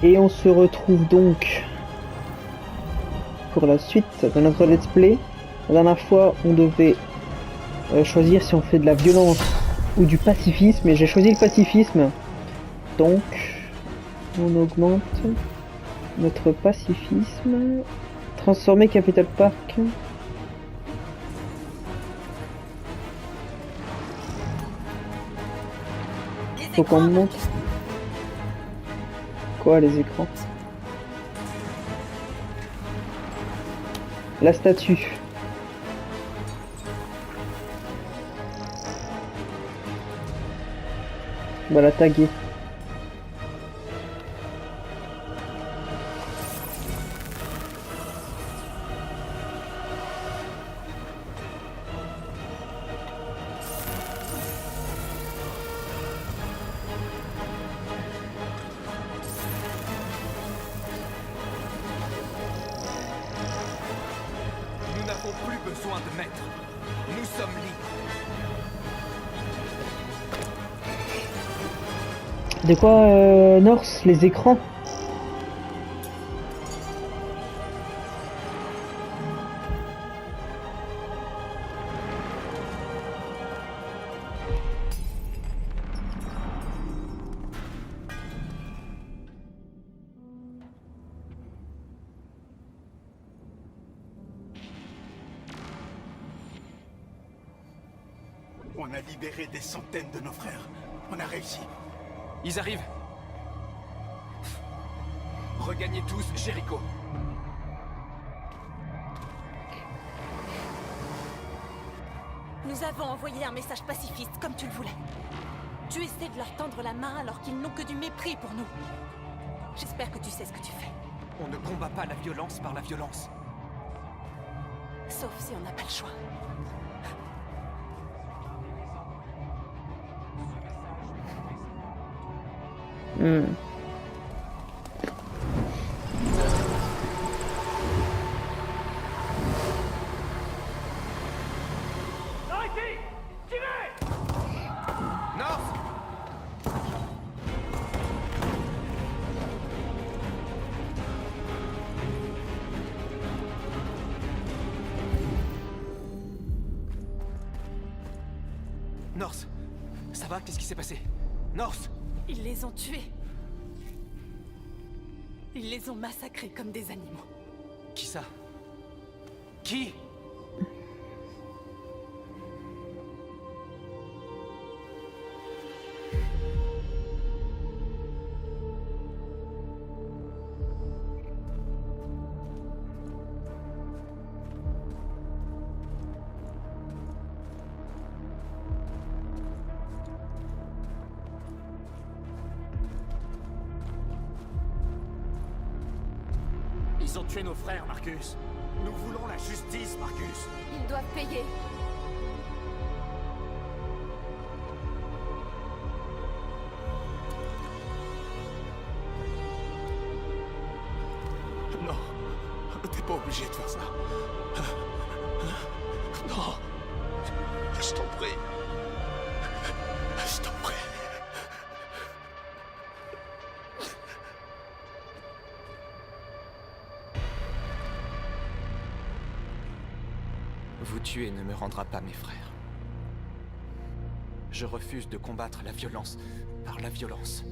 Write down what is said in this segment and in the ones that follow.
Et on se retrouve donc pour la suite de notre let's play. La dernière fois, on devait choisir si on fait de la violence ou du pacifisme, et j'ai choisi le pacifisme. Donc, on augmente notre pacifisme. Transformer Capital Park. Faut qu'on monte. Quoi, les écrans? La statue. On va la taguer. Nous n'avons plus besoin de maître. Nous sommes libres. De quoi, Norse, les écrans? On a libéré des centaines de nos frères. On a réussi. Ils arrivent. Regagnez tous Jéricho. Nous avons envoyé un message pacifiste, comme tu le voulais. Tu essaies de leur tendre la main alors qu'ils n'ont que du mépris pour nous. J'espère que tu sais ce que tu fais. On ne combat pas la violence par la violence. Sauf si on n'a pas le choix. North! North! Ça va? Qu'est-ce qui s'est passé? North! Ils les ont tués. Ils les ont massacrés comme des animaux. Qui ça? Qui? Ils ont tué nos frères, Marcus. Nous voulons la justice, Marcus. Ils doivent payer. Non, t'es pas obligé de faire ça. Non. Je t'en prie. Je t'en prie. Vous tuer ne me rendra pas mes frères. Je refuse de combattre la violence par la violence.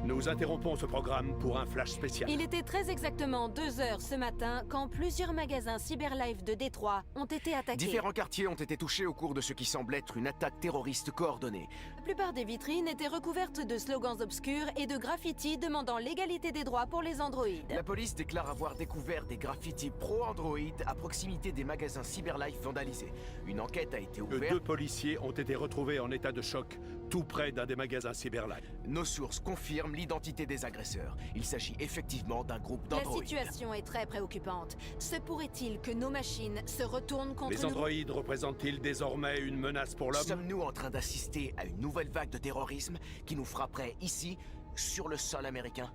Nous interrompons ce programme pour un flash spécial. Il était très exactement 2 heures ce matin quand plusieurs magasins Cyberlife de Détroit ont été attaqués. Différents quartiers ont été touchés au cours de ce qui semble être une attaque terroriste coordonnée. La plupart des vitrines étaient recouvertes de slogans obscurs et de graffitis demandant l'égalité des droits pour les androïdes. La police déclare avoir découvert des graffitis pro-Android à proximité des magasins Cyberlife vandalisés. Une enquête a été ouverte. 2 policiers ont été retrouvés en état de choc, tout près d'un des magasins Cyberlife. Nos sources confirment l'identité des agresseurs. Il s'agit effectivement d'un groupe La d'androïdes. situation est très préoccupante. Se pourrait-il que nos machines se retournent contre Les nous? androïdes représentent-ils désormais une menace pour l'homme? Sommes-nous en train d'assister à une nouvelle vague de terrorisme qui nous frapperait ici, sur le sol américain?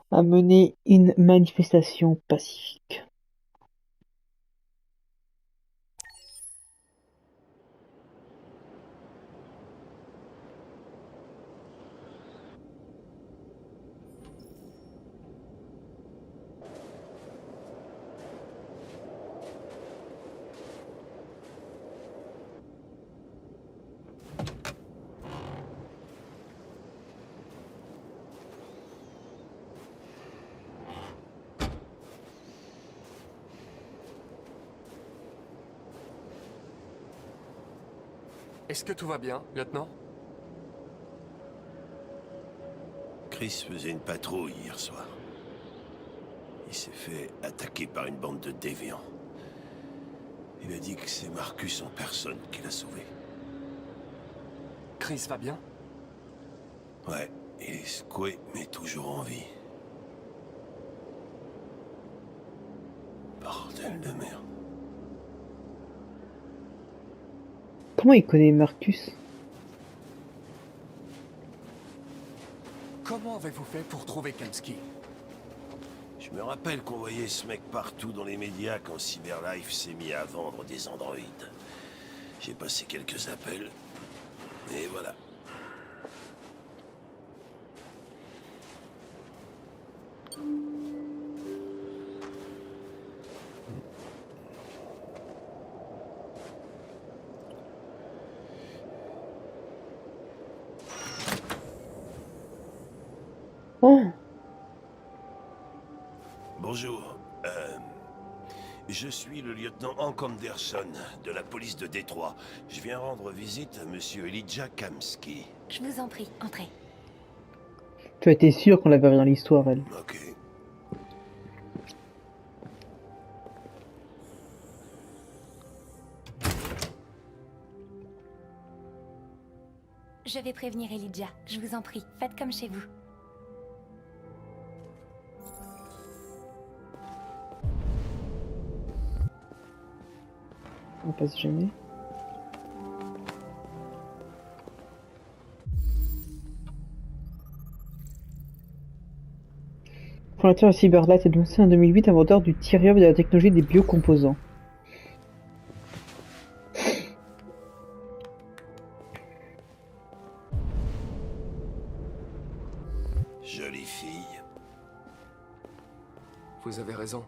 À mener une manifestation pacifique. Est-ce que tout va bien, lieutenant? Chris faisait une patrouille hier soir. Il s'est fait attaquer par une bande de déviants. Il a dit que c'est Marcus en personne qui l'a sauvé. Chris va bien? Ouais, il est secoué, mais toujours en vie. Bordel de merde. Comment il connaît Marcus? Comment avez-vous fait pour trouver Kamski? Je me rappelle qu'on voyait ce mec partout dans les médias quand Cyberlife s'est mis à vendre des androïdes. J'ai passé quelques appels, et voilà. Oh, Bonjour. Je suis le lieutenant Hank Anderson de la police de Détroit. Je viens rendre visite à monsieur Elijah Kamski. Je vous en prie, entrez. tu as été sûr qu'on l'avait dans l'histoire, elle. Ok. Je vais prévenir Elijah, je vous en prie, faites comme chez vous. On va pas se gêner. Fondateur de Cyberlight est lancé en 2008, inventeur du thirium et de la technologie des biocomposants. Jolie fille. Vous avez raison.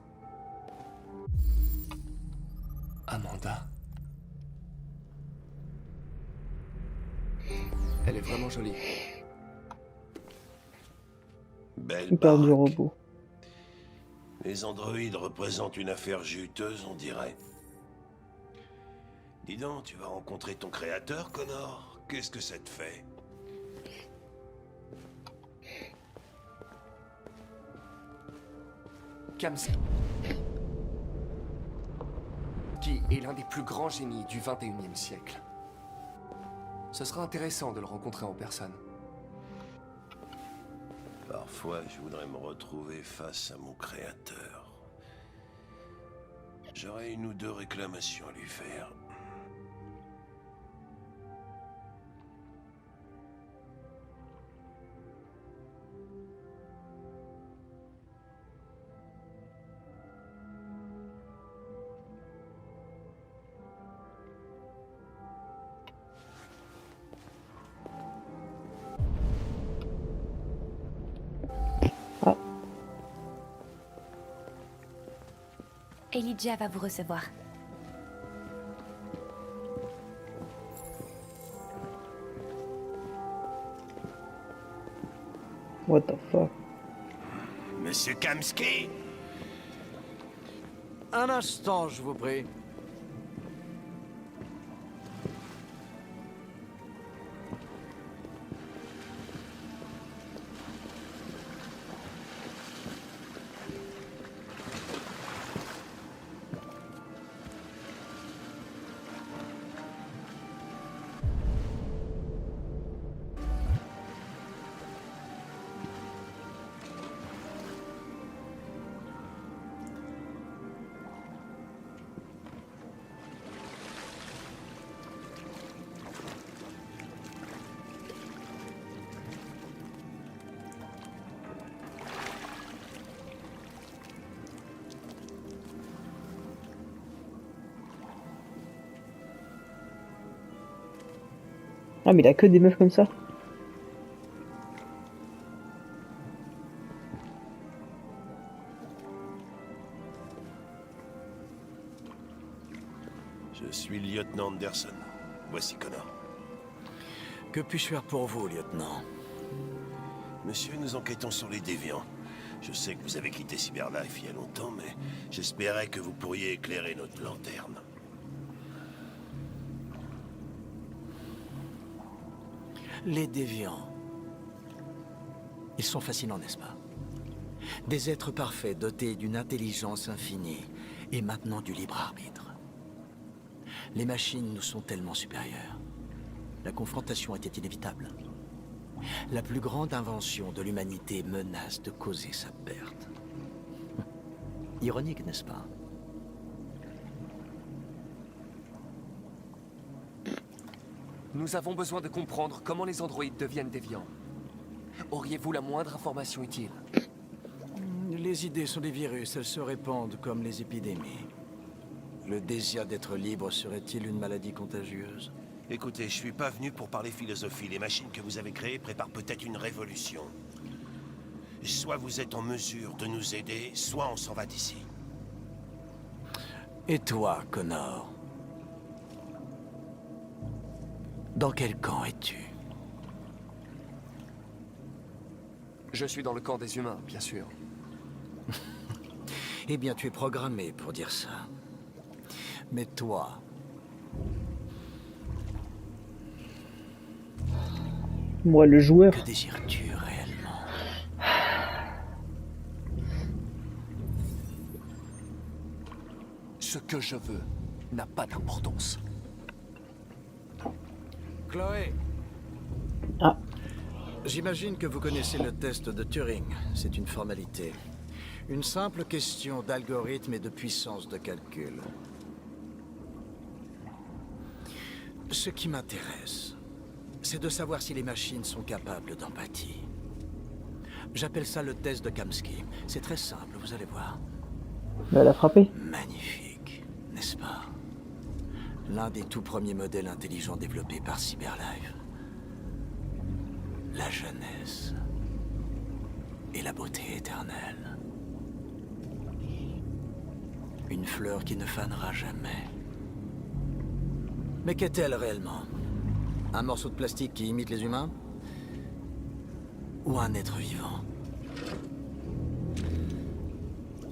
Amanda. Elle est vraiment jolie. Belle Il parle du baraque. robot. Les androïdes représentent une affaire juteuse, on dirait. Dis donc, tu vas rencontrer ton créateur, Connor? Qu'est-ce que ça te fait? Kamski qui est l'un des plus grands génies du 21e siècle. Ce sera intéressant de le rencontrer en personne. Parfois, je voudrais me retrouver face à mon créateur. J'aurais une ou deux réclamations à lui faire. Elijah va vous recevoir. What the fuck? Monsieur Kamski? Un instant, je vous prie. Ah, mais il a que des meufs comme ça. Je suis le lieutenant Anderson. Voici Connor. Que puis-je faire pour vous, lieutenant? Monsieur, nous enquêtons sur les déviants. Je sais que vous avez quitté Cyberlife il y a longtemps, mais j'espérais que vous pourriez éclairer notre lanterne. Les déviants. Ils sont fascinants, n'est-ce pas? Des êtres parfaits dotés d'une intelligence infinie et maintenant du libre arbitre. Les machines nous sont tellement supérieures. La confrontation était inévitable. La plus grande invention de l'humanité menace de causer sa perte. Ironique, n'est-ce pas? Nous avons besoin de comprendre comment les androïdes deviennent déviants. Auriez-vous la moindre information utile? Les idées sont des virus, elles se répandent comme les épidémies. Le désir d'être libre serait-il une maladie contagieuse? Écoutez, je suis pas venu pour parler philosophie. Les machines que vous avez créées préparent peut-être une révolution. Soit vous êtes en mesure de nous aider, soit on s'en va d'ici. Et toi, Connor? Dans quel camp es-tu? Je suis dans le camp des humains, bien sûr. Eh bien, tu es programmé pour dire ça. Mais toi... Moi, le joueur. Que désires-tu réellement? Ce que je veux n'a pas d'importance. Chloé! Ah. J'imagine que vous connaissez le test de Turing. C'est une formalité. Une simple question d'algorithme et de puissance de calcul. Ce qui m'intéresse, c'est de savoir si les machines sont capables d'empathie. J'appelle ça le test de Kamsky. C'est très simple, vous allez voir. Elle a frappé. Magnifique, n'est-ce pas? L'un des tout premiers modèles intelligents développés par Cyberlife. La jeunesse et la beauté éternelle. Une fleur qui ne fanera jamais. Mais qu'est-elle réellement? Un morceau de plastique qui imite les humains? Ou un être vivant?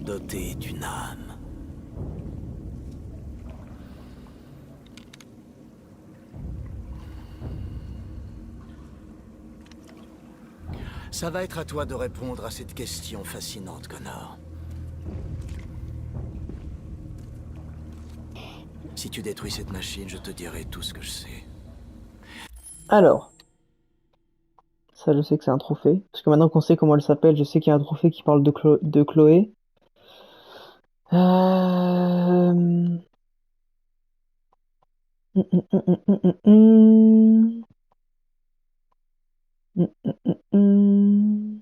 Doté d'une âme? Ça va être à toi de répondre à cette question fascinante, Connor. Si tu détruis cette machine, je te dirai tout ce que je sais. Alors. Ça, je sais que c'est un trophée. Parce que maintenant qu'on sait comment elle s'appelle, je sais qu'il y a un trophée qui parle de Chloé. Hum, hum, hum, hum, hum, hum, hum. Hum, hum, hum, hum.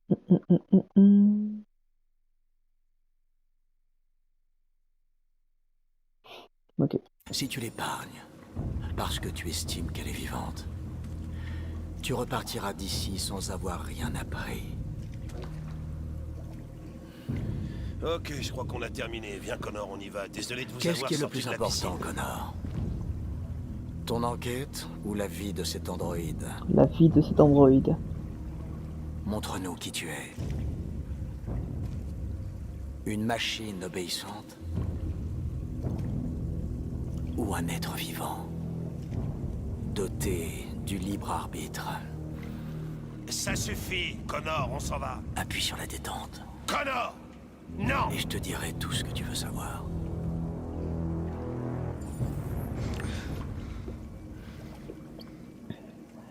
Hum, hum, hum, hum, hum. Ok. Si tu l'épargnes, parce que tu estimes qu'elle est vivante, tu repartiras d'ici sans avoir rien appris. Ok, je crois qu'on a terminé. Viens, Connor, on y va. Désolé de vous Qu'est-ce avoir qui est le sorti plus de la important, piscine. Connor? Ton enquête ou la vie de cet androïde? La vie de cet androïde. Montre-nous qui tu es. Une machine obéissante? Ou un être vivant? Doté du libre arbitre? Ça suffit, Connor, on s'en va. Appuie sur la détente. Connor! Non! Et je te dirai tout ce que tu veux savoir.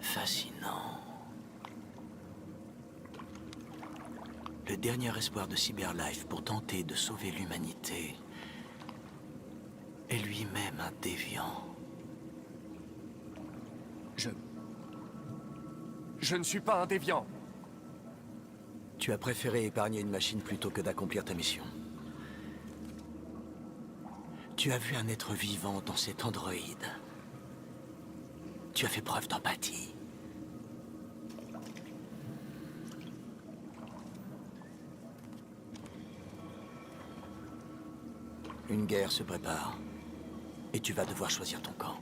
Fascinant. Le dernier espoir de Cyberlife pour tenter de sauver l'humanité est lui-même un déviant. Je ne suis pas un déviant. Tu as préféré épargner une machine plutôt que d'accomplir ta mission. Tu as vu un être vivant dans cet androïde. Tu as fait preuve d'empathie. Une guerre se prépare. Et tu vas devoir choisir ton camp.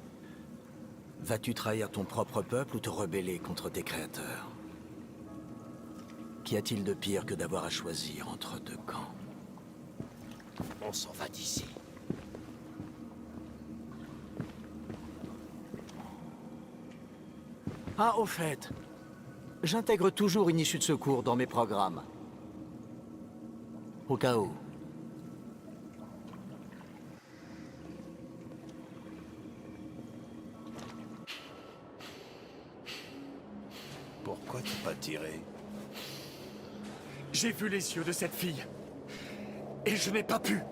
Vas-tu trahir ton propre peuple ou te rebeller contre tes créateurs? Qu'y a-t-il de pire que d'avoir à choisir entre deux camps? On s'en va d'ici. Ah, au fait, j'intègre toujours une issue de secours dans mes programmes. Au cas où. Pourquoi t'as pas tiré? J'ai vu les yeux de cette fille. Et je n'ai pas pu.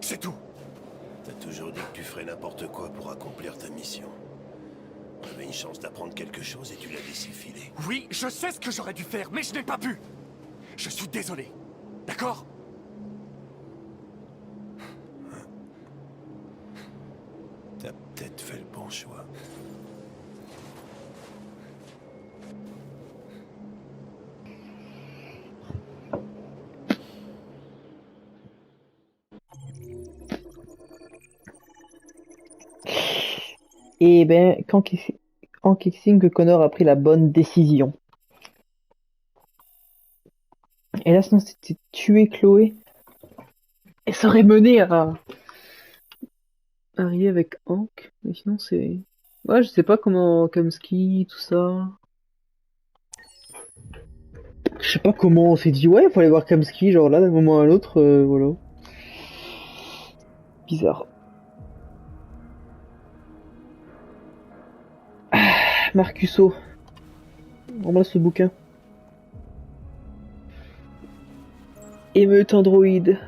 C'est tout. T'as toujours dit que tu ferais n'importe quoi pour accomplir ta mission. T'avais une chance d'apprendre quelque chose et tu l'as laissé filer. Oui, je sais ce que j'aurais dû faire, mais je n'ai pas pu. Je suis désolé. D'accord? T'as peut-être fait le bon choix. Et ben, Hank estime que Connor a pris la bonne décision. Et là, sinon, c'était tuer Chloé. Et ça aurait mené à arriver avec Hank. Mais sinon, c'est... Ouais, je sais pas comment... Kamski, tout ça... Je sais pas comment on s'est dit, ouais, faut aller voir Kamski, genre là, d'un moment à l'autre, voilà. Bizarre. Marcuso. Embrasse ce bouquin. Émeute androïde.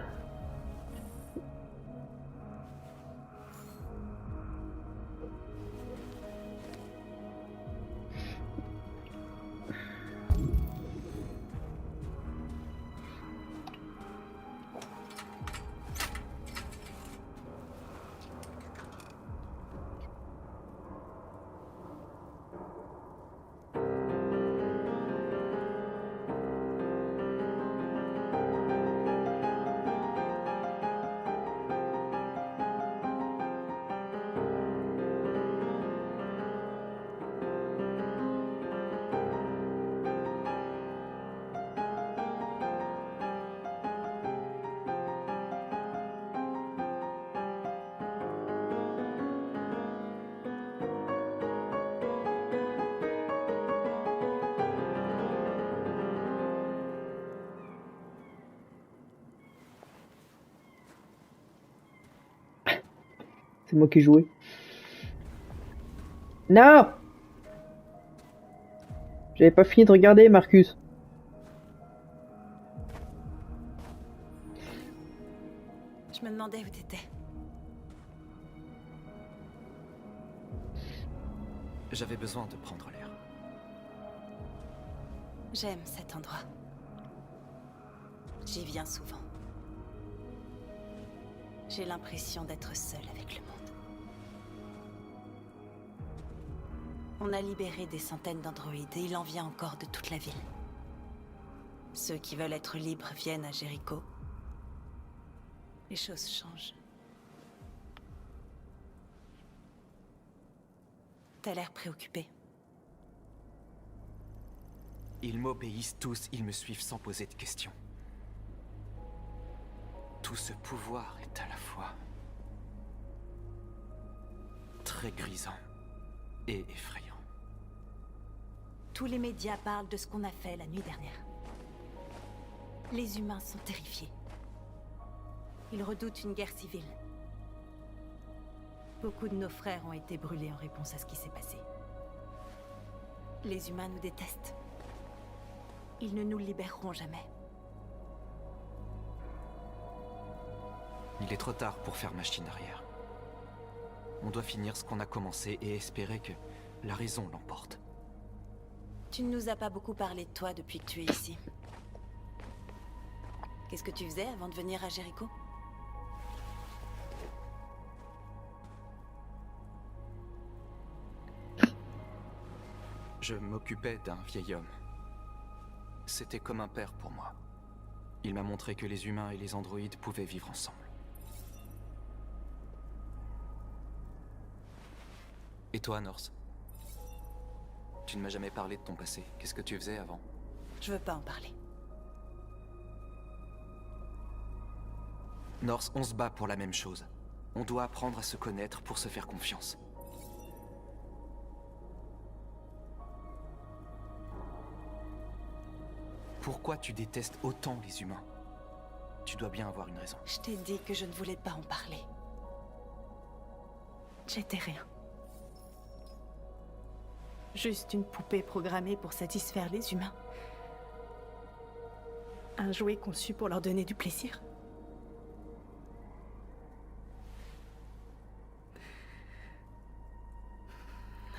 C'est moi qui jouais. Non! J'avais pas fini de regarder, Marcus. Je me demandais où t'étais. J'avais besoin de prendre l'air. J'aime cet endroit. J'y viens souvent. J'ai l'impression d'être seule avec le monde. On a libéré des centaines d'androïdes et il en vient encore de toute la ville. Ceux qui veulent être libres viennent à Jéricho. Les choses changent. T'as l'air préoccupé. Ils m'obéissent tous, ils me suivent sans poser de questions. Tout ce pouvoir est à la fois très grisant et effrayant. Tous les médias parlent de ce qu'on a fait la nuit dernière. Les humains sont terrifiés. Ils redoutent une guerre civile. Beaucoup de nos frères ont été brûlés en réponse à ce qui s'est passé. Les humains nous détestent. Ils ne nous libéreront jamais. Il est trop tard pour faire machine arrière. On doit finir ce qu'on a commencé et espérer que la raison l'emporte. Tu ne nous as pas beaucoup parlé de toi depuis que tu es ici. Qu'est-ce que tu faisais avant de venir à Jéricho? Je m'occupais d'un vieil homme. C'était comme un père pour moi. Il m'a montré que les humains et les androïdes pouvaient vivre ensemble. Et toi, Norse? Tu ne m'as jamais parlé de ton passé. Qu'est-ce que tu faisais avant? Je veux pas en parler. Norse, on se bat pour la même chose. On doit apprendre à se connaître pour se faire confiance. Pourquoi tu détestes autant les humains? Tu dois bien avoir une raison. Je t'ai dit que je ne voulais pas en parler. J'étais rien. Juste une poupée programmée pour satisfaire les humains. Un jouet conçu pour leur donner du plaisir.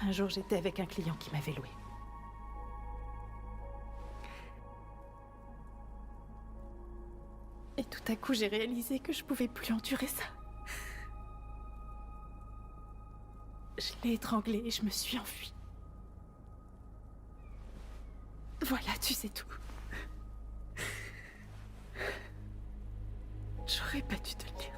Un jour, j'étais avec un client qui m'avait loué. Et tout à coup, j'ai réalisé que je pouvais plus endurer ça. Je l'ai étranglé et je me suis enfuie. Voilà, tu sais tout. J'aurais pas dû te le dire.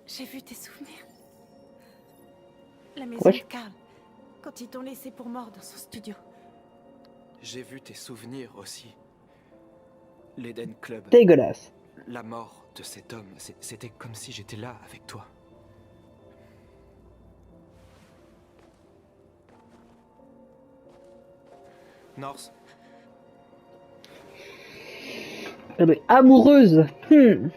J'ai vu tes souvenirs. La maison de Carl, quand ils t'ont laissé pour mort dans son studio. J'ai vu tes souvenirs aussi. L'Eden Club. Dégueulasse. La mort de cet homme, c'était comme si j'étais là avec toi. Norse, Elle est amoureuse. Hmm.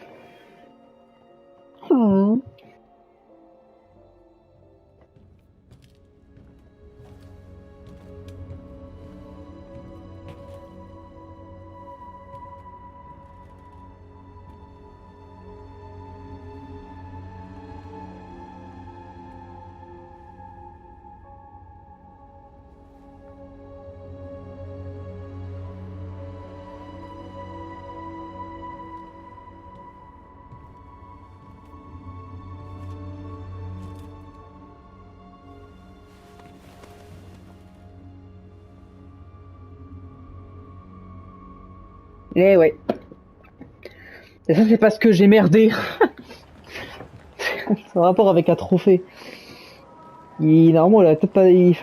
Eh ouais. Et ça, c'est parce que j'ai merdé. C'est un rapport avec un trophée. Normalement, il aurait peut-être pas, il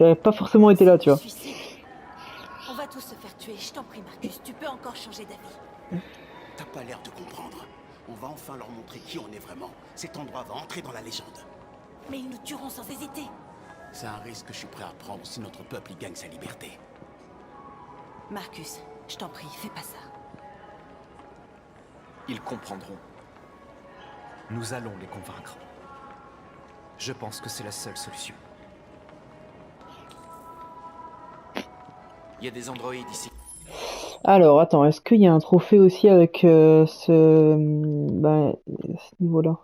aurait pas forcément été là, tu vois. Suicide. On va tous se faire tuer. Je t'en prie, Marcus, tu peux encore changer d'avis. T'as pas l'air de comprendre. On va enfin leur montrer qui on est vraiment. Cet endroit va entrer dans la légende. Mais ils nous tueront sans hésiter. C'est un risque que je suis prêt à prendre si notre peuple y gagne sa liberté. Marcus, je t'en prie, fais pas ça. ils comprendront. Nous allons les convaincre. Je pense que c'est la seule solution. Il y a des androïdes ici. Alors, attends, est-ce qu'il y a un trophée aussi avec ce niveau-là?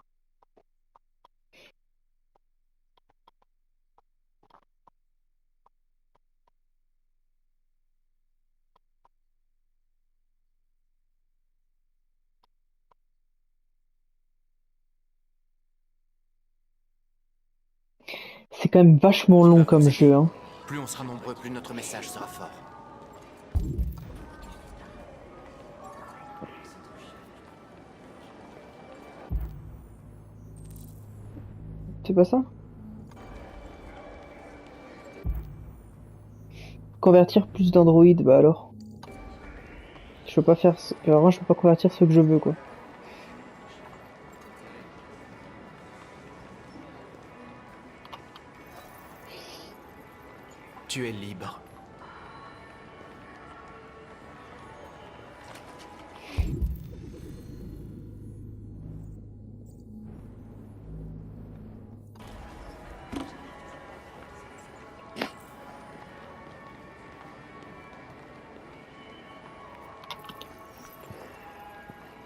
C'est quand même vachement long comme jeu, hein. Plus on sera nombreux, plus notre message sera fort. C'est pas ça? Convertir plus d'androïdes, bah alors. Je peux pas faire... Alors moi je peux pas convertir ce que je veux, quoi. Tu es libre.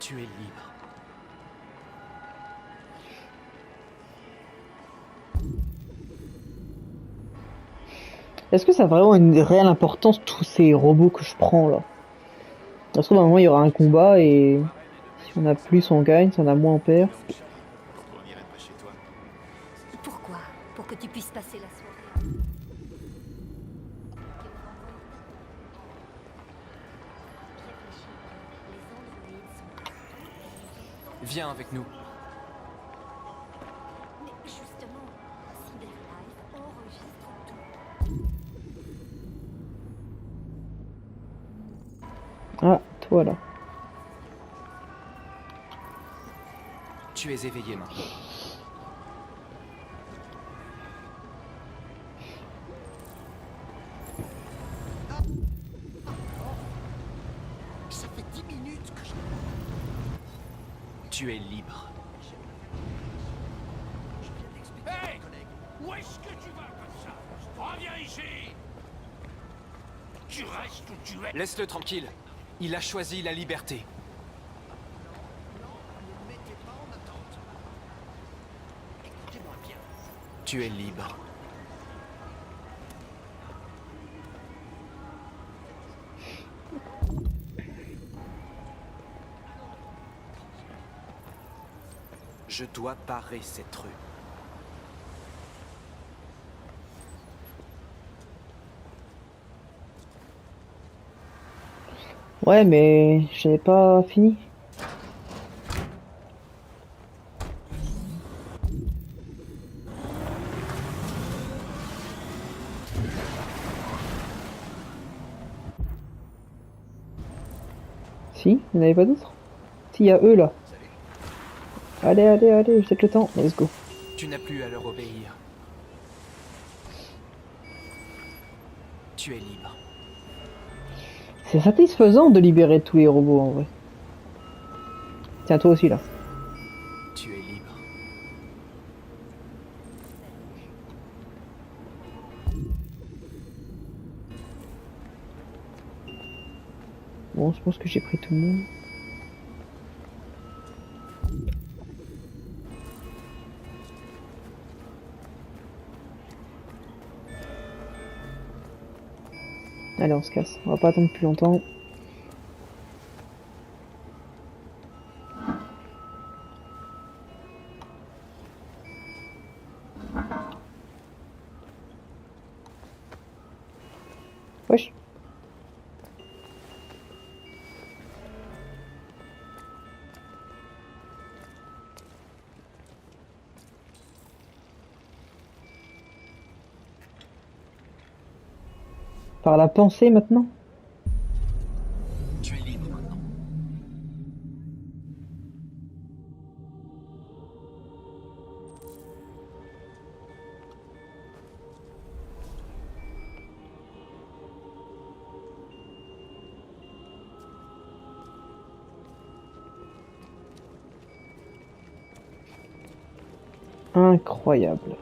Tu es libre. Est-ce que ça a vraiment une réelle importance, tous ces robots que je prends là? Ça se trouve, à un moment, il y aura un combat et si on a plus, on gagne, si on a moins, on perd. Pourquoi? Pour que tu puisses passer la soirée. Viens avec nous. Mais justement, Cyberlife enregistre tout. Ah, toi là. Tu es éveillé maintenant. Ça fait 10 minutes que je... Tu es libre. Hey! Où est-ce que tu vas comme ça? Reviens ici! Tu restes où tu es! Laisse-le tranquille. Il a choisi la liberté. Ne mettez pas en attente. Écoutez-moi bien. Tu es libre. Je dois barrer cette rue. Ouais, mais j'avais pas fini. Si, vous n'avez pas d'autres? Si, il y a eux là. Allez, allez, allez, je jette le temps. Let's go. Tu n'as plus à leur obéir. Tu es libre. C'est satisfaisant de libérer tous les robots en vrai. Tiens, toi aussi là. Tu es libre. Bon, je pense que j'ai pris tout le monde. Allez, on se casse. On va pas attendre plus longtemps. Wesh. Par la pensée maintenant? Tu es libre maintenant. Incroyable.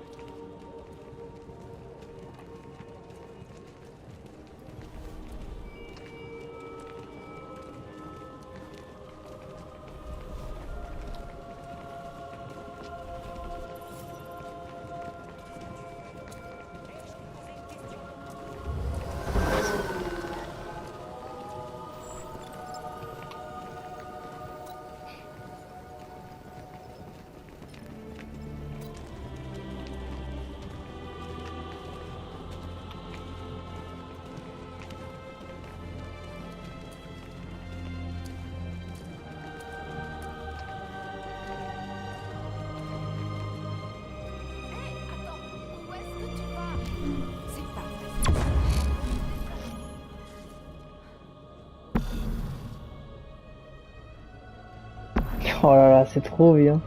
Oh là là, c'est trop bien.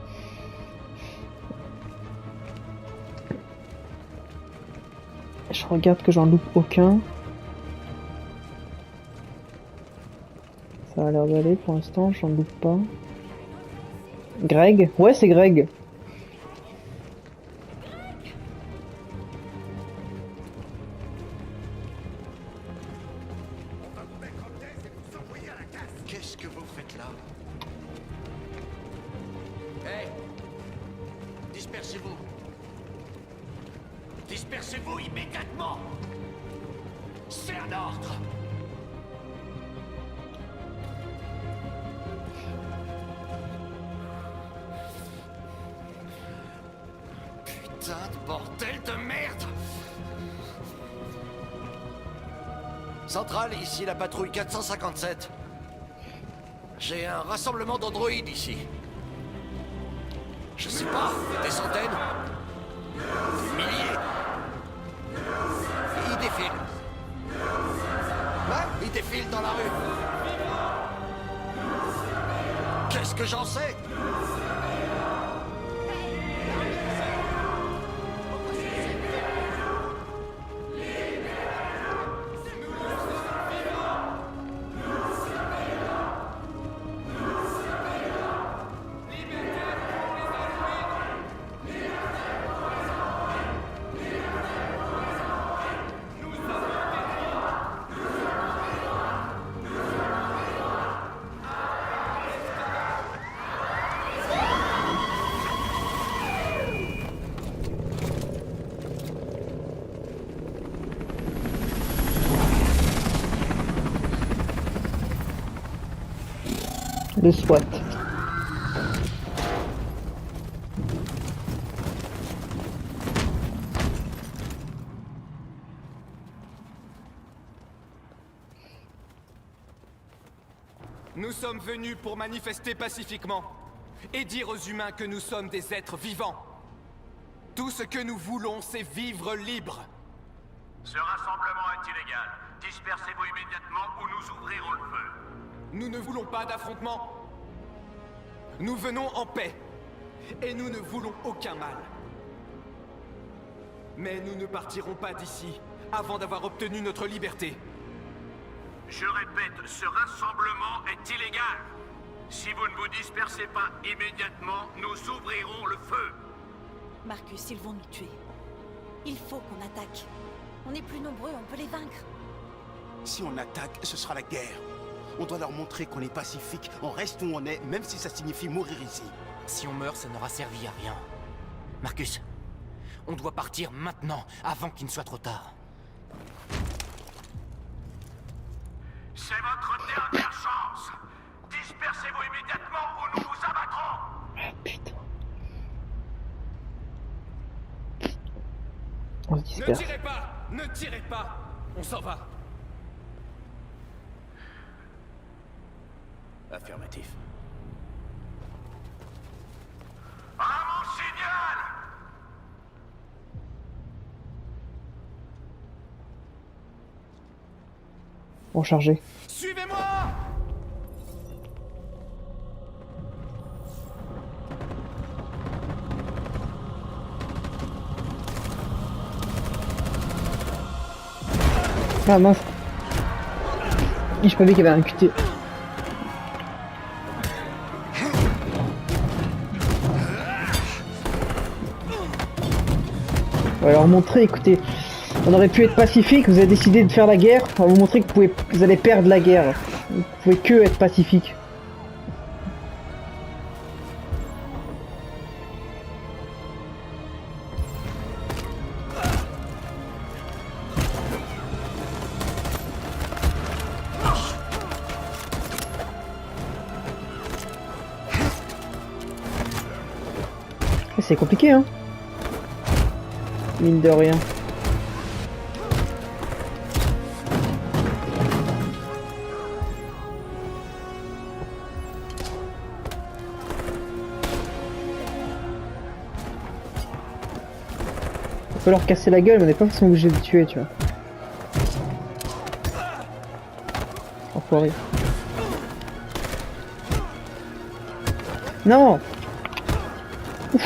Je regarde que j'en loupe aucun. Ça a l'air d'aller pour l'instant, j'en loupe pas. Greg? Ouais, c'est Greg. Qu'est-ce que vous faites là? Dispersez-vous. Dispersez-vous immédiatement. C'est un ordre. Putain de bordel de merde! Centrale, ici la patrouille 457. J'ai un rassemblement d'androïdes ici. Je sais pas, des centaines? Des milliers? Ils défilent. Ouais, ils défilent dans la rue. Qu'est-ce que j'en sais? Le SWAT. Nous sommes venus pour manifester pacifiquement et dire aux humains que nous sommes des êtres vivants. Tout ce que nous voulons, c'est vivre libre. Ce rassemblement est illégal. Dispersez-vous immédiatement ou nous ouvrirons le feu. Nous ne voulons pas d'affrontement. Nous venons en paix. Et nous ne voulons aucun mal. Mais nous ne partirons pas d'ici avant d'avoir obtenu notre liberté. Je répète, ce rassemblement est illégal. Si vous ne vous dispersez pas immédiatement, nous ouvrirons le feu. Marcus, ils vont nous tuer. Il faut qu'on attaque. On est plus nombreux, on peut les vaincre. Si on attaque, ce sera la guerre. On doit leur montrer qu'on est pacifique, on reste où on est, même si ça signifie mourir ici. Si on meurt, ça n'aura servi à rien. Marcus, on doit partir maintenant, avant qu'il ne soit trop tard. C'est votre dernière chance. Dispersez-vous immédiatement ou nous vous abattrons. Ah putain. On se Ne disperse. tirez pas! Ne tirez pas! On s'en va. Affirmatif. À mon signal! Bon, chargé. Suivez-moi! Ah mince. J'ai pas vu qu'il y avait un QT. On va leur montrer, écoutez, on aurait pu être pacifique, vous avez décidé de faire la guerre, on va vous montrer que vous allez perdre la guerre. Vous pouvez que être pacifique. C'est compliqué, hein. Mine de rien. On peut leur casser la gueule, mais on n'est pas forcément obligé de les tuer, tu vois. Enfoiré. Non! Ouf.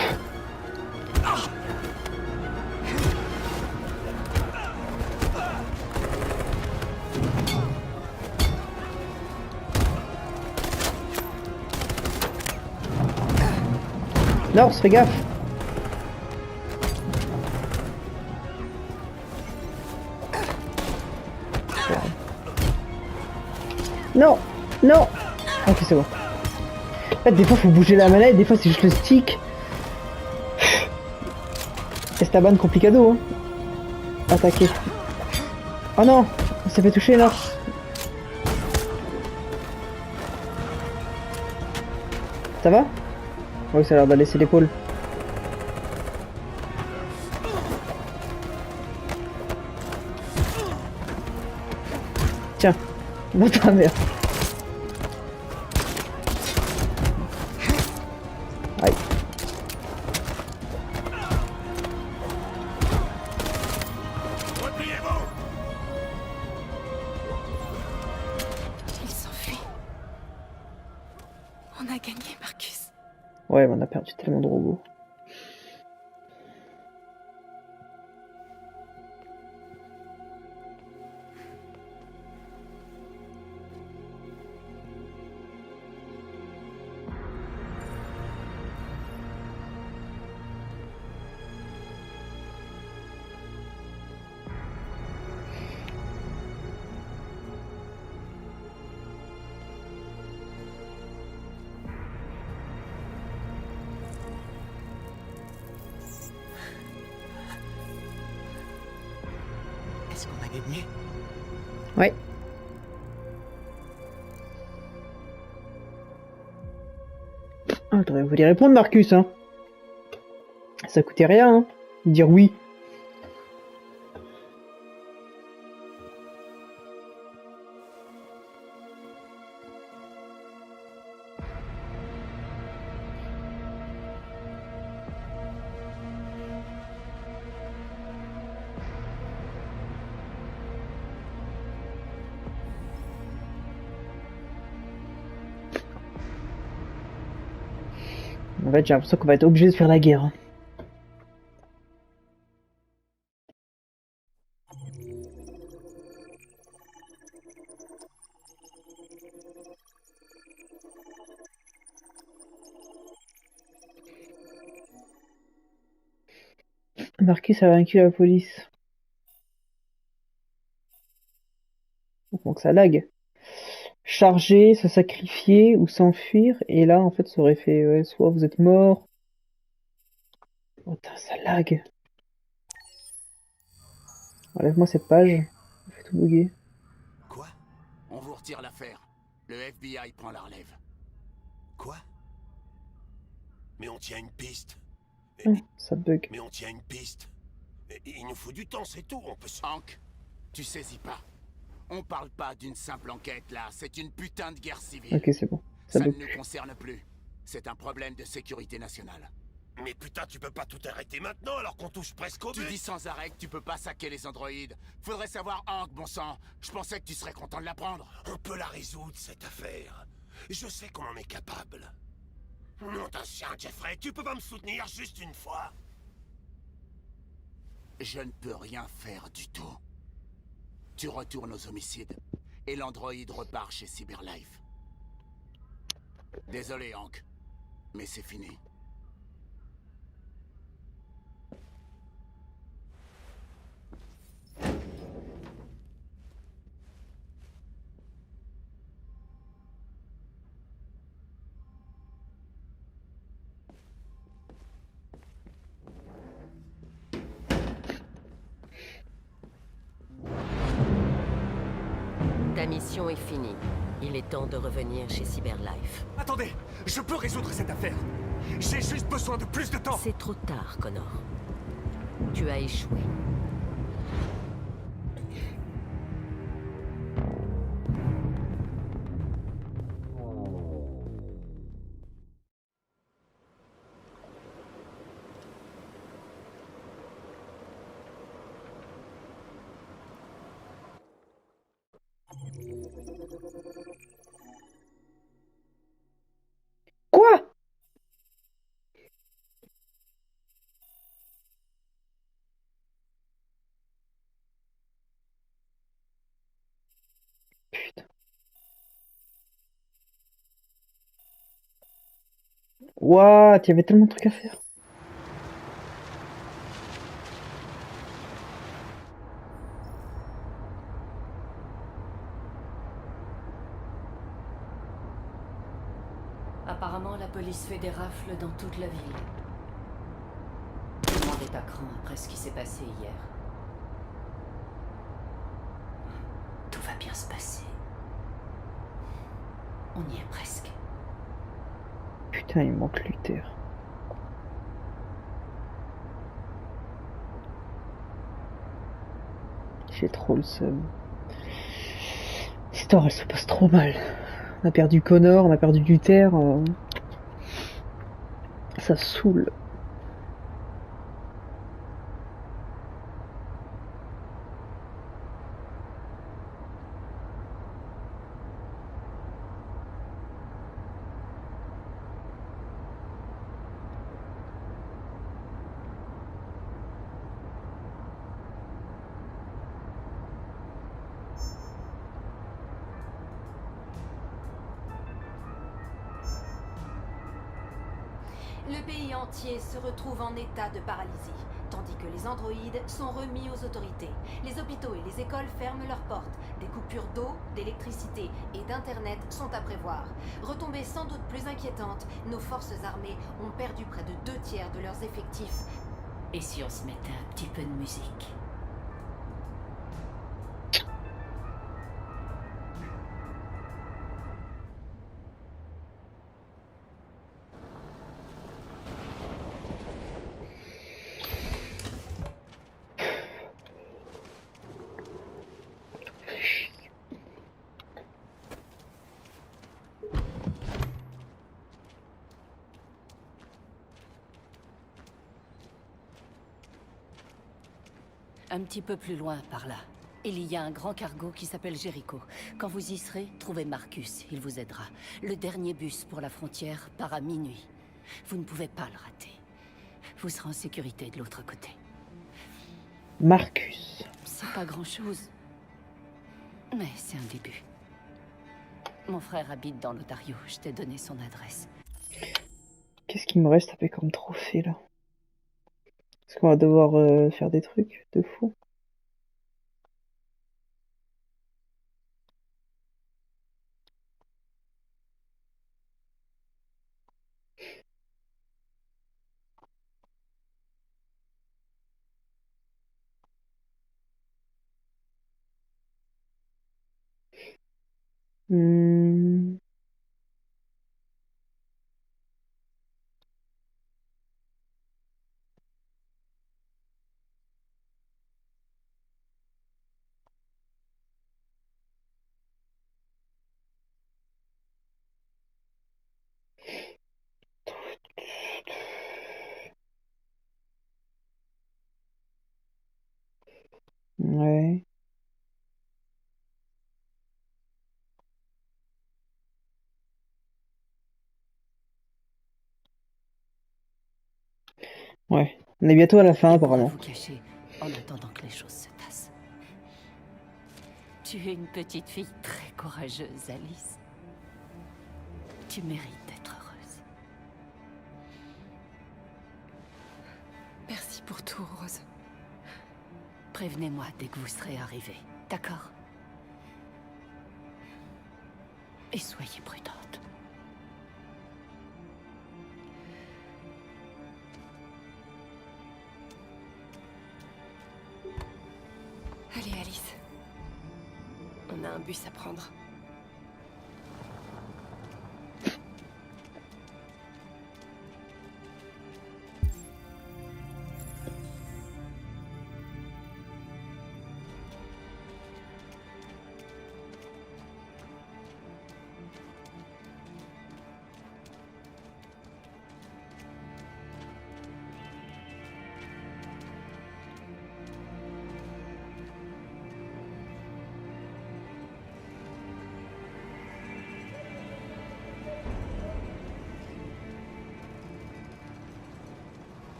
Non, fais gaffe. Non, non. Ok, c'est bon. En fait, des fois, faut bouger la manette, des fois, c'est juste le stick. Esteban complicado, hein. Attaquer. Oh non, il s'est fait toucher là. Ça va? Oui, ça a l'air de laisser l'épaule. Tiens, dans ta mère. Aïe. Il s'enfuit. On a gagné, Marcus. Ouais, on a perdu tellement de robots. Est-ce qu'on a gagné? Ouais. Ah, t'aurais voulu répondre, Marcus, hein. Ça coûtait rien, hein. Dire oui. En fait, j'ai l'impression qu'on va être obligé de faire la guerre. Marcus a vaincu la police. Donc ça lag. Charger, se sacrifier ou s'enfuir. Et là, en fait, ça aurait fait ouais, soit vous êtes mort. Oh, putain, ça lag. Enlève-moi cette page. Ça fait tout bugger. Quoi? On vous retire l'affaire. Le FBI prend la relève. Quoi? Mais on tient une piste. Ça bug. Mais on tient une piste. Il nous faut du temps, c'est tout. On peut se... Hank, tu saisis pas. On parle pas d'une simple enquête là, c'est une putain de guerre civile. Ok, c'est bon. Ça ne bug. nous concerne plus. C'est un problème de sécurité nationale. Mais putain, tu peux pas tout arrêter maintenant alors qu'on touche presque au but. Tu dis sans arrêt que tu peux pas saquer les androïdes. Faudrait savoir, Hank, bon sang. Je pensais que tu serais content de l'apprendre. On peut la résoudre, cette affaire. Je sais qu'on en est capable. Non, d'un chien, Jeffrey, tu peux pas me soutenir juste une fois? Je ne peux rien faire du tout. Tu retournes aux homicides, et l'androïde repart chez Cyberlife. Désolé, Hank, mais c'est fini. Ta mission est finie. Il est temps de revenir chez Cyberlife. Attendez, je peux résoudre cette affaire. J'ai juste besoin de plus de temps. C'est trop tard, Connor. Tu as échoué. Quoi? Putain. What? Il y avait tellement de trucs à faire. Apparemment, la police fait des rafles dans toute la ville. Je m'en déplace. à cran après ce qui s'est passé hier. Tout va bien se passer. On y est presque. Putain, il manque Luther. J'ai trop le seum. L'histoire, elle se passe trop mal. On a perdu Connor, on a perdu Luther. Ça saoule. Le pays entier se retrouve en état de paralysie, tandis que les androïdes sont remis aux autorités. Les hôpitaux et les écoles ferment leurs portes. Des coupures d'eau, d'électricité et d'internet sont à prévoir. Retombées sans doute plus inquiétantes, nos forces armées ont perdu près de 2/3 de leurs effectifs. Et si on se mettait un petit peu de musique? Un petit peu plus loin, par là. Il y a un grand cargo qui s'appelle Jericho. Quand vous y serez, trouvez Marcus, il vous aidera. Le dernier bus pour la frontière part à minuit. Vous ne pouvez pas le rater. Vous serez en sécurité de l'autre côté. Marcus. C'est pas grand-chose. Mais c'est un début. Mon frère habite dans l'Ontario, je t'ai donné son adresse. Qu'est-ce qu'il me reste à faire comme trophée, là? Est-ce qu'on va devoir faire des trucs de fou? Ouais. Ouais. On est bientôt à la fin, apparemment. Vous cacher en attendant que les choses se tassent. Tu es une petite fille très courageuse, Alice. Tu mérites d'être heureuse. Merci pour tout, Rose. Prévenez-moi dès que vous serez arrivés, d'accord? Et soyez prudente. Allez, Alice. On a un bus à prendre.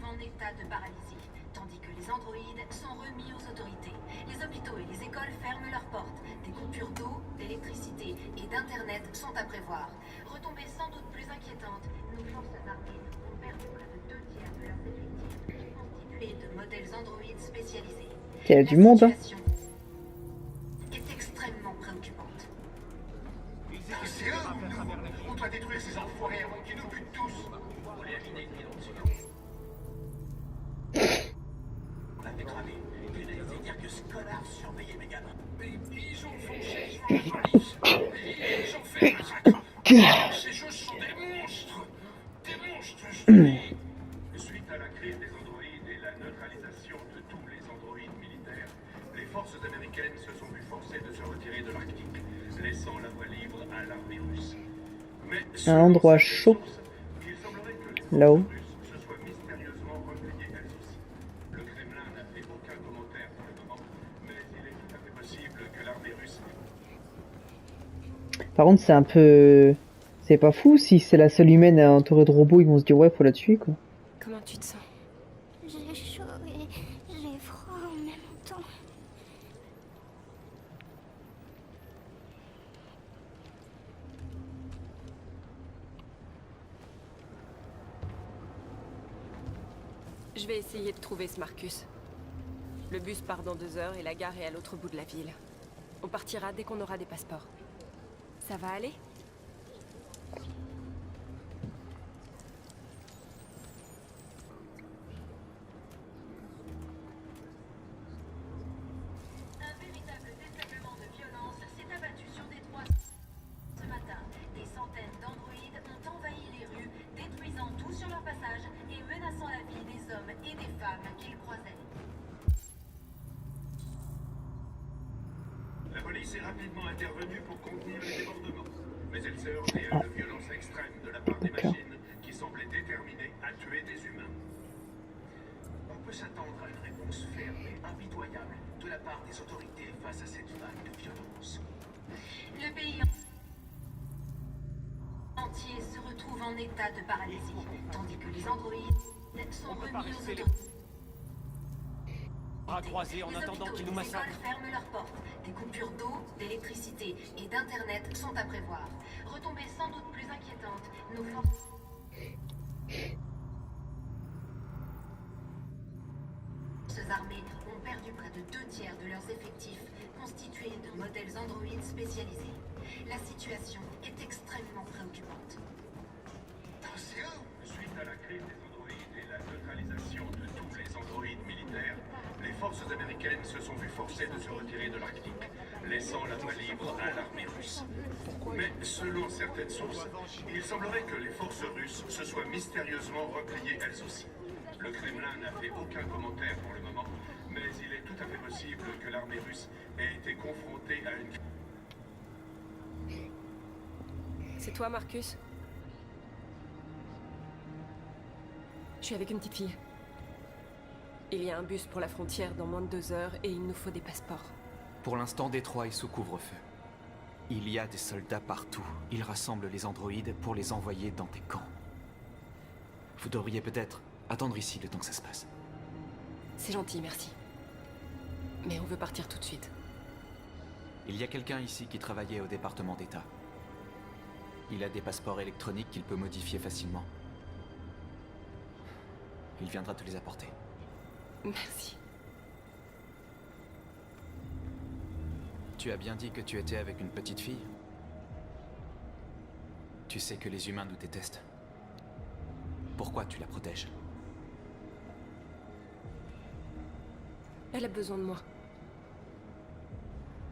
En état de paralysie, tandis que les androïdes sont remis aux autorités. Les hôpitaux et les écoles ferment leurs portes. Des coupures d'eau, d'électricité et d'internet sont à prévoir. Retombées sans doute plus inquiétantes, nos forces armées ont perdu modèles androïdes spécialisés. Il y a du monde, hein. La situation est extrêmement préoccupante. C'est eux. On doit détruire ces enfoirés avant qu'ils nous butent tous. On les éliminer on a dégradé. Il n'a été dire que ce connard surveillait mes gamins. Mais ils ont foncé sur la police. Ils ont fait un massacre. Ces choses sont des monstres. Des monstres, je dis. Suite à la crise des androïdes et la neutralisation de tous les androïdes militaires, les forces américaines se sont vues forcées de se retirer de l'Arctique, laissant la voie libre à l'armée russe. Mais Un endroit chaud. il semblerait que les Là-haut. Russes se soient mystérieusement repliées elles aussi. Le Kremlin n'a fait aucun commentaire pour le moment, mais il est tout à fait possible que l'armée russe... Par contre, c'est un peu... C'est pas fou, si c'est la seule humaine entourée de robots, ils vont se dire ouais, faut la tuer, quoi. Comment tu te sens? J'ai chaud et j'ai froid en même temps. Je vais essayer de trouver ce Marcus. Le bus part dans 2 heures et la gare est à l'autre bout de la ville. On partira dès qu'on aura des passeports. Ça va aller? Un véritable déferlement de violence s'est abattu sur Détroit ce matin. Des centaines d'androïdes ont envahi les rues, détruisant tout sur leur passage et menaçant la vie des hommes et des femmes qu'ils croisaient. La police est rapidement intervenue pour contenir les débordements, mais elle s'est heurtée à une violence extrême de la part des machines qui semblaient déterminées à tuer des humains. On peut s'attendre à une réponse ferme et impitoyable de la part des autorités face à cette vague de violence. Le pays entier se retrouve en état de paralysie, tandis que les androïdes sont remis aux autorités. Bras croisés en attendant qu'ils nous Les massacrent. écoles ferment leurs portes. Des coupures d'eau, d'électricité et d'internet sont à prévoir. Retombées sans doute plus inquiétantes, nos forces armées ont perdu près de 2 tiers de leurs effectifs, constitués de modèles androïdes spécialisés. La situation est extrêmement préoccupante. Suite à la crise des androïdes et la neutralisation de tous les androïdes militaires, les forces américaines se sont vues forcées de se retirer de l'Arctique, laissant la voie libre à l'armée russe. Mais selon certaines sources, il semblerait que les forces russes se soient mystérieusement repliées elles aussi. Le Kremlin n'a fait aucun commentaire pour le moment, mais il est tout à fait possible que l'armée russe ait été confrontée à une... C'est toi, Marcus? Je suis avec une petite fille. Il y a un bus pour la frontière dans moins de 2 heures et il nous faut des passeports. Pour l'instant, Détroit est sous couvre-feu. Il y a des soldats partout. Ils rassemblent les androïdes pour les envoyer dans des camps. Vous devriez peut-être attendre ici le temps que ça se passe. C'est gentil, merci. Mais on veut partir tout de suite. Il y a quelqu'un ici qui travaillait au département d'État. Il a des passeports électroniques qu'il peut modifier facilement. Il viendra te les apporter. Merci. Tu as bien dit que tu étais avec une petite fille? Tu sais que les humains nous détestent. Pourquoi tu la protèges? Elle a besoin de moi.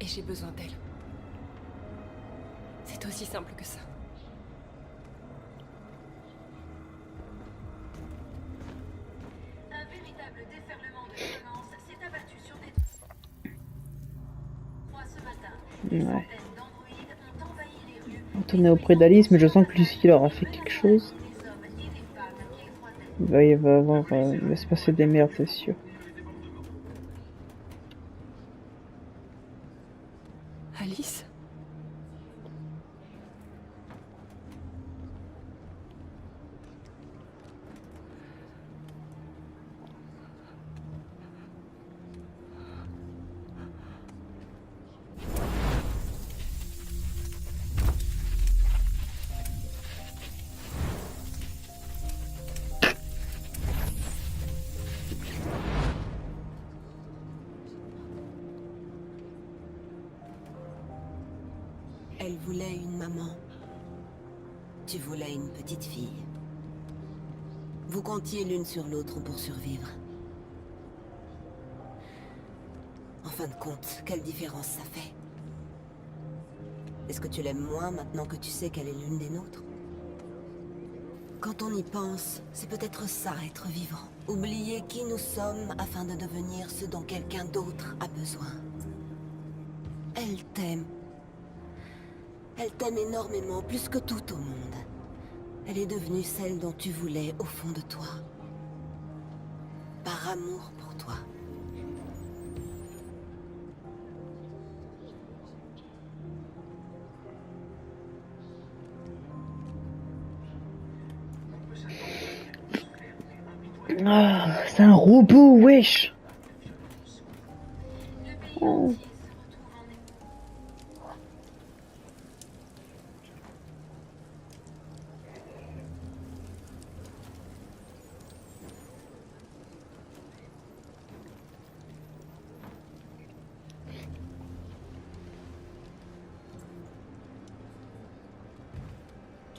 Et j'ai besoin d'elle. C'est aussi simple que ça. Un véritable déferlement de violence s'est abattu sur des... ce matin, des Ouais. centaines d'androïdes ont envahi les rues. On tournait auprès d'Alice, mais je sens que Lucie leur a fait quelque chose. Il va y avoir... il va se passer des merdes, c'est sûr. Alice? Elle voulait une maman. Tu voulais une petite fille. Vous comptiez l'une sur l'autre pour survivre. En fin de compte, quelle différence ça fait? Est-ce que tu l'aimes moins maintenant que tu sais qu'elle est l'une des nôtres? Quand on y pense, c'est peut-être ça, être vivant. Oublier qui nous sommes afin de devenir ce dont quelqu'un d'autre a besoin. Elle t'aime. Elle t'aime énormément, plus que tout au monde. Elle est devenue celle dont tu voulais au fond de toi. Par amour pour toi. Ah, c'est un robot, wesh. Oh.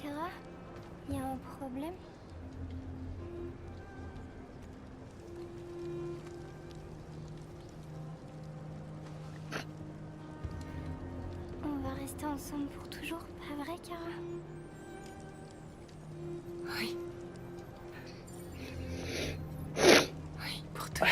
Kara, il y a un problème? On va rester ensemble pour toujours, pas vrai, Kara? Oui. Oui, pour toujours.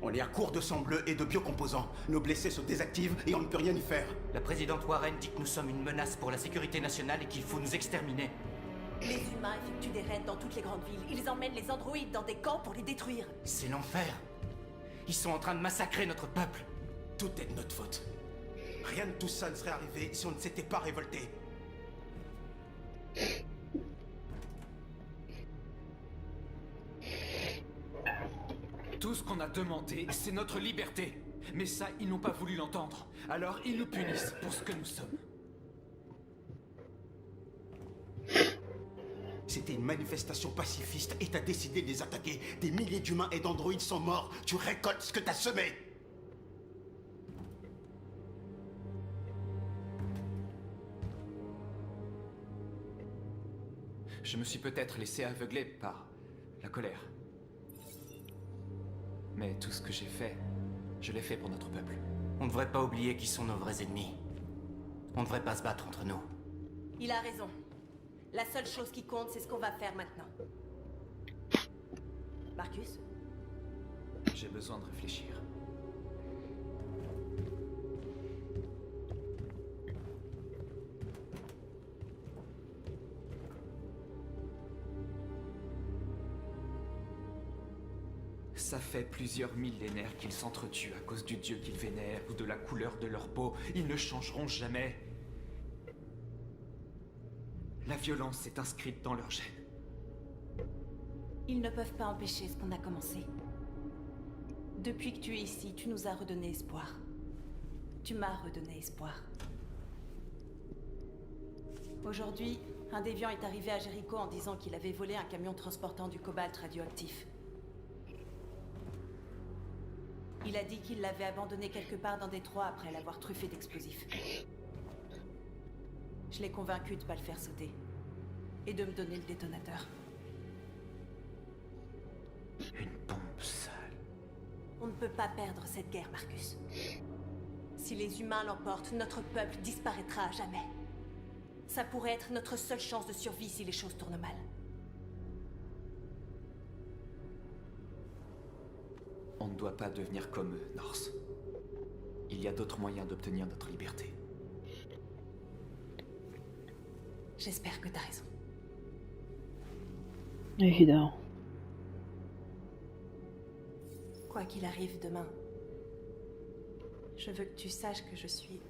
On est à court de sang bleu et de biocomposants. Nos blessés se désactivent et on ne peut rien y faire. La présidente Warren dit que nous sommes une menace pour la sécurité nationale et qu'il faut nous exterminer. Les humains effectuent des raids dans toutes les grandes villes. Ils emmènent les androïdes dans des camps pour les détruire. C'est l'enfer. Ils sont en train de massacrer notre peuple. Tout est de notre faute. Rien de tout ça ne serait arrivé si on ne s'était pas révolté. Tout ce qu'on a demandé, c'est notre liberté. Mais ça, ils n'ont pas voulu l'entendre. Alors, ils nous punissent pour ce que nous sommes. C'était une manifestation pacifiste et t'as décidé de les attaquer. Des milliers d'humains et d'androïdes sont morts. Tu récoltes ce que t'as semé. Je me suis peut-être laissé aveugler par la colère. Mais tout ce que j'ai fait, je l'ai fait pour notre peuple. On ne devrait pas oublier qui sont nos vrais ennemis. On ne devrait pas se battre entre nous. Il a raison. La seule chose qui compte, c'est ce qu'on va faire maintenant. Marcus? J'ai besoin de réfléchir. Ça fait plusieurs millénaires qu'ils s'entretuent à cause du dieu qu'ils vénèrent ou de la couleur de leur peau. Ils ne changeront jamais. La violence est inscrite dans leur gène. Ils ne peuvent pas empêcher ce qu'on a commencé. Depuis que tu es ici, tu nous as redonné espoir. Tu m'as redonné espoir. Aujourd'hui, un déviant est arrivé à Jéricho en disant qu'il avait volé un camion transportant du cobalt radioactif. Il a dit qu'il l'avait abandonné quelque part dans Détroit après l'avoir truffé d'explosifs. Je l'ai convaincu de ne pas le faire sauter. Et de me donner le détonateur. Une bombe sale. On ne peut pas perdre cette guerre, Marcus. Si les humains l'emportent, notre peuple disparaîtra à jamais. Ça pourrait être notre seule chance de survie si les choses tournent mal. On ne doit pas devenir comme eux, Norse. Il y a d'autres moyens d'obtenir notre liberté. J'espère que t'as raison. Évidemment. Quoi qu'il arrive demain, Je veux que tu saches que je suis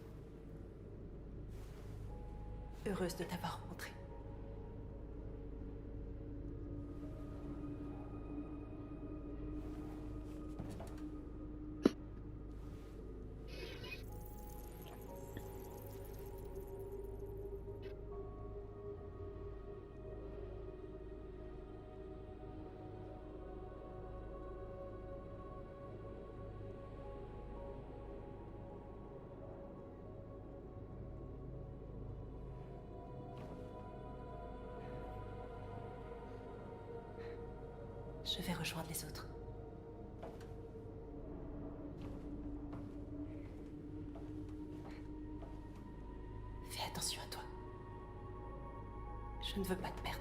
heureuse de t'avoir rencontré. Je vais rejoindre les autres. Fais attention à toi. Je ne veux pas te perdre.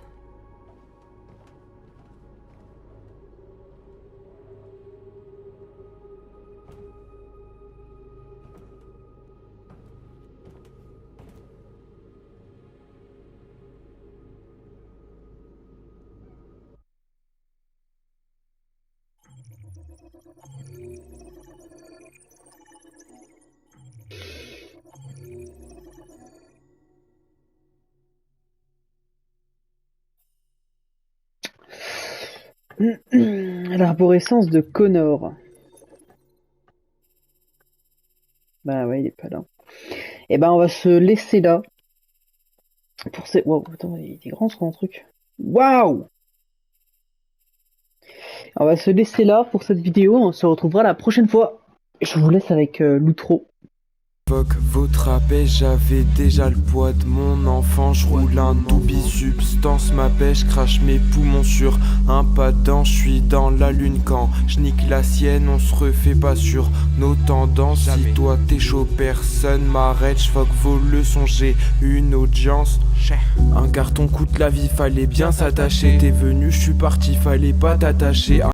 L'arborescence de Connor. Bah ouais, il est pas là. Et ben on va se laisser là. Pour ces... Wow, attends, il est grand ce grand truc. Waouh! On va se laisser là pour cette vidéo. On se retrouvera la prochaine fois. Je vous laisse avec l'outro. Votre appel, j'avais déjà le poids de mon enfant. Je roule un doubi substance, ma pêche crache mes poumons sur un pas dent. Je suis dans la lune quand je nique la sienne. On se refait pas sur nos tendances. Si toi t'es chaud, personne m'arrête. J'fuck vos leçons, j'ai une audience. Un carton coûte la vie, fallait bien s'attacher. T'es venu, je suis parti, fallait pas t'attacher.